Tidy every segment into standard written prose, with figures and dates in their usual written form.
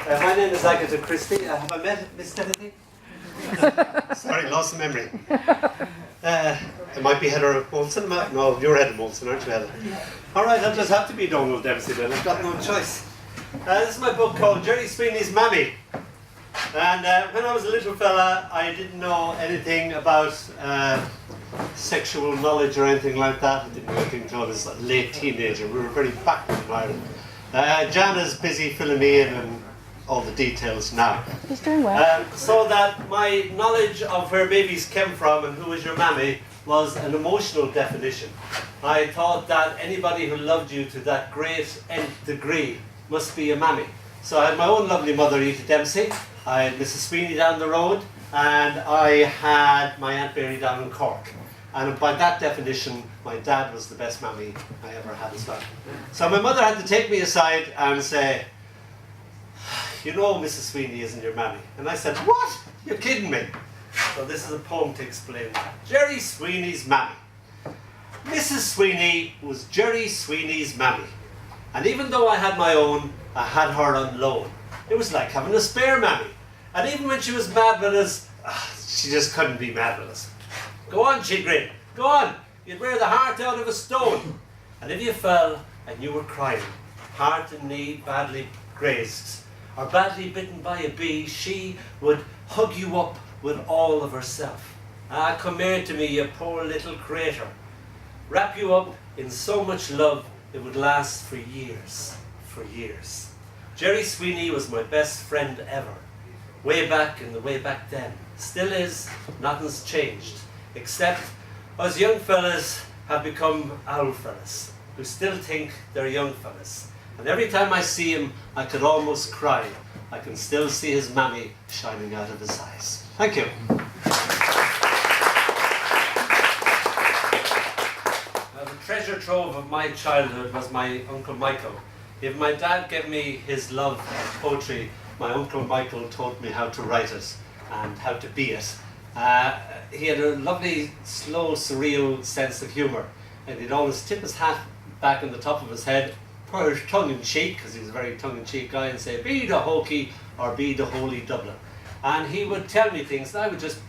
My name is Agatha Christie. Have I missed anything? Sorry, lost the memory. It might be Heather Molson. No, you're Heather Molson, aren't you, Heather? All right, I'll just have to be Dónall Dempsey then. I've got no choice. This is my book called Jerry Sweeney's Mammy. And when I was a little fella, I didn't know anything about sexual knowledge or anything like that. I didn't know anything until I was a late teenager. We were very backward in Ireland. Jan is busy filling me in and all the details now. He's doing well. So that my knowledge of where babies came from and who was your mammy was an emotional definition. I thought that anybody who loved you to that great nth degree must be a mammy. So I had my own lovely mother, Edith Dempsey. I had Mrs. Sweeney down the road, and I had my Aunt Mary down in Cork. And by that definition, my dad was the best mammy I ever had as well. So my mother had to take me aside and say, "You know Mrs. Sweeney isn't your mammy." And I said, "What? You're kidding me." So this is a poem to explain that. Jerry Sweeney's mammy. Mrs. Sweeney was Jerry Sweeney's mammy. And even though I had my own, I had her on loan. It was like having a spare mammy. And even when she was mad with us, she just couldn't be mad with us. "Go on," she'd grin. "Go on. You'd wear the heart out of a stone." And if you fell and you were crying, heart and knee badly grazed, or badly bitten by a bee, she would hug you up with all of herself. "Ah, come here to me, you poor little crater." Wrap you up in so much love it would last for years, for years. Jerry Sweeney was my best friend ever. Way back in the way back then. Still is, nothing's changed. Except us young fellas have become old fellas, who still think they're young fellas. And every time I see him, I could almost cry. I can still see his mammy shining out of his eyes. Thank you. The treasure trove of my childhood was my Uncle Michael. If my dad gave me his love of poetry, my Uncle Michael taught me how to write it and how to be it. He had a lovely, slow, surreal sense of humour, and he'd always tip his hat back on the top of his head, tongue-in-cheek, because he was a very tongue-in-cheek guy, and say, "Be the hokey or be the holy Dublin." And he would tell me things, and I would just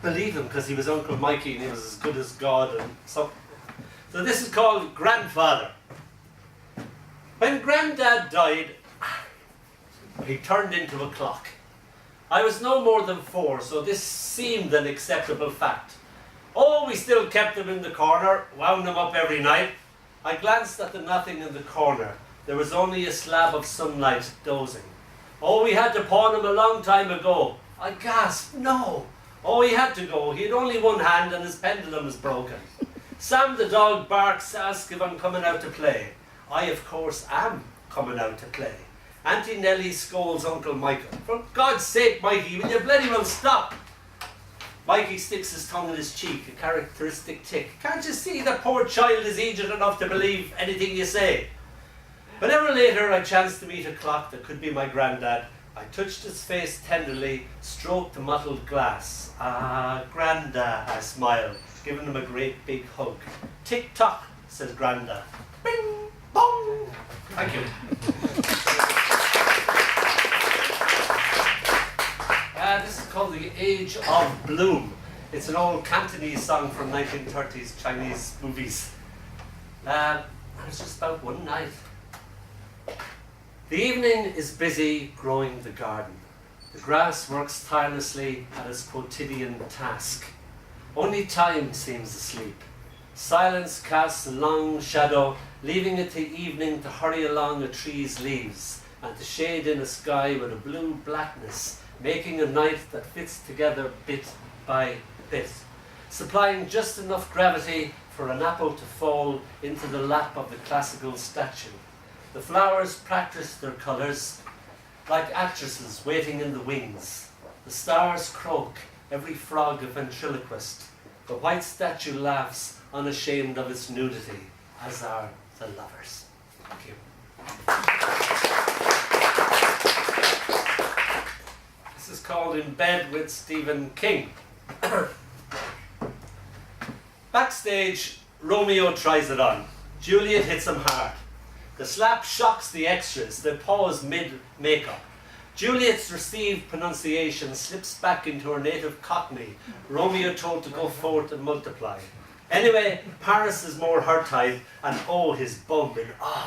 believe him because he was Uncle Mikey and he was as good as God. And so this is called Grandfather. When Granddad died, he turned into a clock. I was no more than 4, so this seemed an acceptable fact. Oh, we still kept him in the corner, wound him up every night. I glanced at the nothing in the corner. There was only a slab of sunlight dozing. Oh, we had to pawn him a long time ago. I gasped, no. Oh, he had to go. He had only one hand and his pendulum is broken. Sam the dog barks, asks if I'm coming out to play. I, of course, am coming out to play. Auntie Nellie scolds Uncle Michael. "For God's sake, Mikey, will you bloody well stop?" Mikey sticks his tongue in his cheek, a characteristic tick. "Can't you see the poor child is aged enough to believe anything you say?" Whenever later I chanced to meet a clock that could be my granddad, I touched his face tenderly, stroked the mottled glass. "Ah, Grandad," I smiled, giving him a great big hug. "Tick-tock," says Grandad. "Bing, bong." Thank you. This is called The Age of Bloom. It's an old Cantonese song from 1930s Chinese movies. It was just about one night. The evening is busy growing the garden. The grass works tirelessly at its quotidian task. Only time seems asleep. Silence casts a long shadow, leaving it to evening to hurry along a tree's leaves and to shade in a sky with a blue blackness, making a night that fits together bit by bit, supplying just enough gravity for an apple to fall into the lap of the classical statue. The flowers practice their colours like actresses waiting in the wings. The stars croak, every frog a ventriloquist. The white statue laughs, unashamed of its nudity, as are the lovers. Thank you. This is called In Bed with Stephen King. Backstage, Romeo tries it on. Juliet hits him hard. The slap shocks the extras. They pause mid-makeup. Juliet's received pronunciation slips back into her native Cockney. Romeo told to go forth and multiply. Anyway, Paris is more her type, and oh, his bum in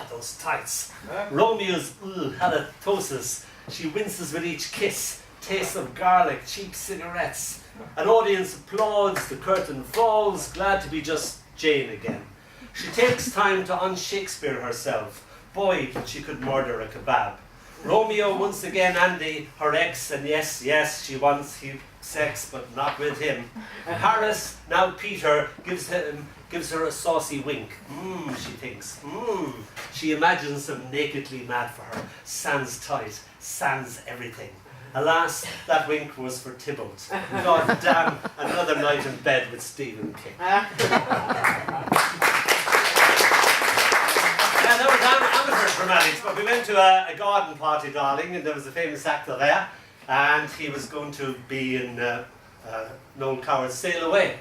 those tights. Romeo's halitosis. She winces with each kiss. Taste of garlic, cheap cigarettes. An audience applauds, the curtain falls, glad to be just Jane again. She takes time to un-Shakespeare herself. Boy, that she could murder a kebab. Romeo once again Andy, her ex, and yes, yes, she wants sex, but not with him. Paris, now Peter, gives her a saucy wink. She thinks. She imagines him nakedly mad for her. Sans tight, sans everything. Alas, that wink was for Tybalt. God damn, another night in bed with Stephen King. That was amateur dramatics, but we went to a garden party, darling, and there was a famous actor there, and he was going to be in Noel Coward's Sail Away.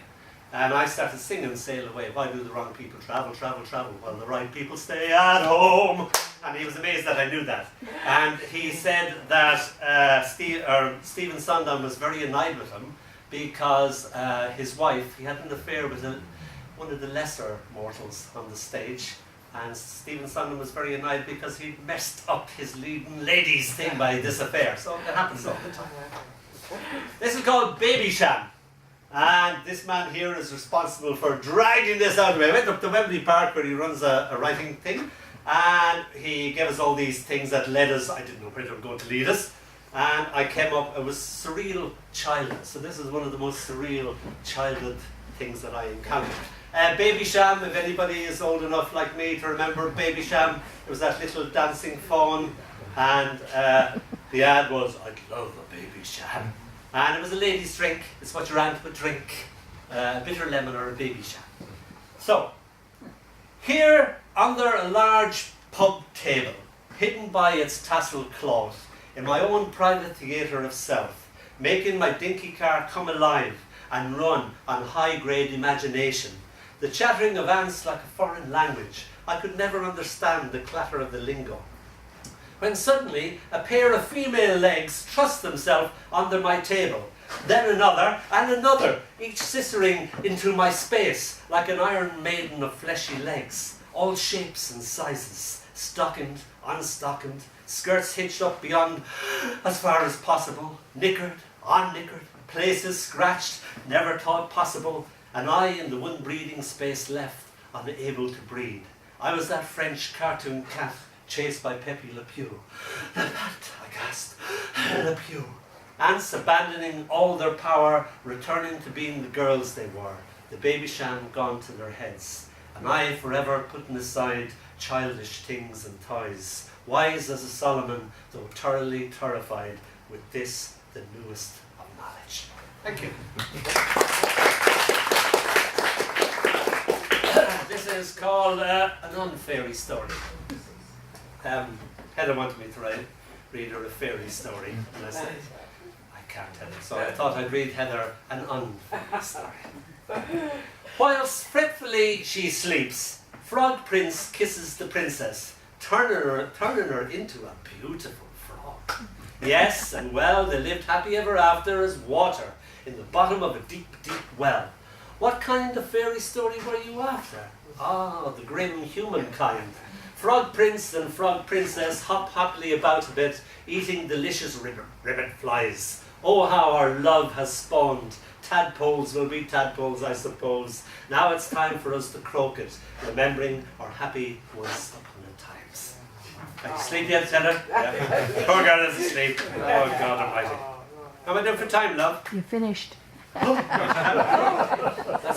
And I started singing Sail Away. Why do the wrong people travel, travel, travel, while the right people stay at home? And he was amazed that I knew that. And he said that Stephen Sondheim was very annoyed with him because his wife, he had an affair with one of the lesser mortals on the stage. And Stephen Sondheim was very annoyed because he messed up his leading ladies thing by this affair. So it happens all the time. This is called Baby Sham. And this man here is responsible for dragging this out of me. I went up to Wembley Park where he runs a writing thing. And he gave us all these things that led us. I didn't know where they were going to lead us. And I came up, it was surreal childhood. So this is one of the most surreal childhood things that I encountered. Baby Sham, if anybody is old enough like me to remember Baby Sham, it was that little dancing fawn, and the ad was, I'd love a Baby Sham. And it was a lady's drink, it's what your aunt would drink, a bitter lemon or a Baby Sham. So, here under a large pub table, hidden by its tasseled cloth, in my own private theatre of self, making my dinky car come alive and run on high-grade imagination, the chattering of ants like a foreign language. I could never understand the clatter of the lingo. When suddenly a pair of female legs thrust themselves under my table, then another and another, each scissering into my space like an iron maiden of fleshy legs, all shapes and sizes, stockinged, unstockinged, skirts hitched up beyond as far as possible, knickered, unknickered, places scratched, never thought possible, and I in the one breathing space left, unable to breathe. I was that French cartoon cat chased by Pepe Le Pew. The cat, I gasped, Le Pew. Ants abandoning all their power, returning to being the girls they were, the Baby Sham gone to their heads, and I forever putting aside childish things and toys, wise as a Solomon, though thoroughly terrified with this, the newest of knowledge. Thank you. This is called an unfairy story. Heather wanted me to read her a fairy story, and I said, I can't tell it, so I thought I'd read Heather an unfairy story. Whilst fretfully she sleeps, Frog Prince kisses the princess, turning her into a beautiful frog. Yes, and well, they lived happy ever after as water in the bottom of a deep, deep well. What kind of fairy story were you after? Ah, the grim humankind. Frog Prince and Frog Princess hop happily about a bit, eating delicious ribbon flies. Oh, how our love has spawned. Tadpoles will be tadpoles, I suppose. Now it's time for us to croak it, remembering our happy once upon a times. Are you asleep yet, Heather? Yeah. Poor girl is asleep. Oh, God almighty. How am I doing for time, love? You're finished. That's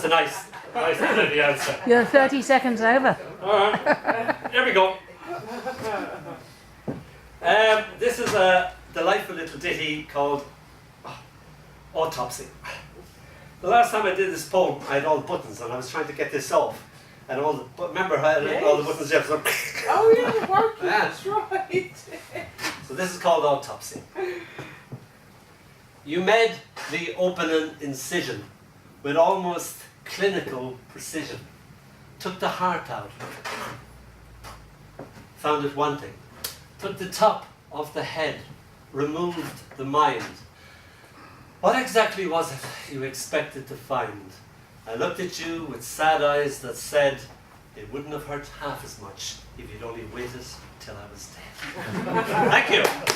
a nice the answer. You're 30 seconds over. Alright, here we go. This is a delightful little ditty called Autopsy. The last time I did this poem, I had all the buttons and I was trying to get this off. And remember how I had all the buttons there? So oh yeah, the working, that's right. So this is called Autopsy. You made the opening incision with almost clinical precision. Took the heart out. Found it wanting. Took the top of the head. removed the mind. What exactly was it you expected to find? I looked at you with sad eyes that said, it wouldn't have hurt half as much if you'd only waited till I was dead. Thank you.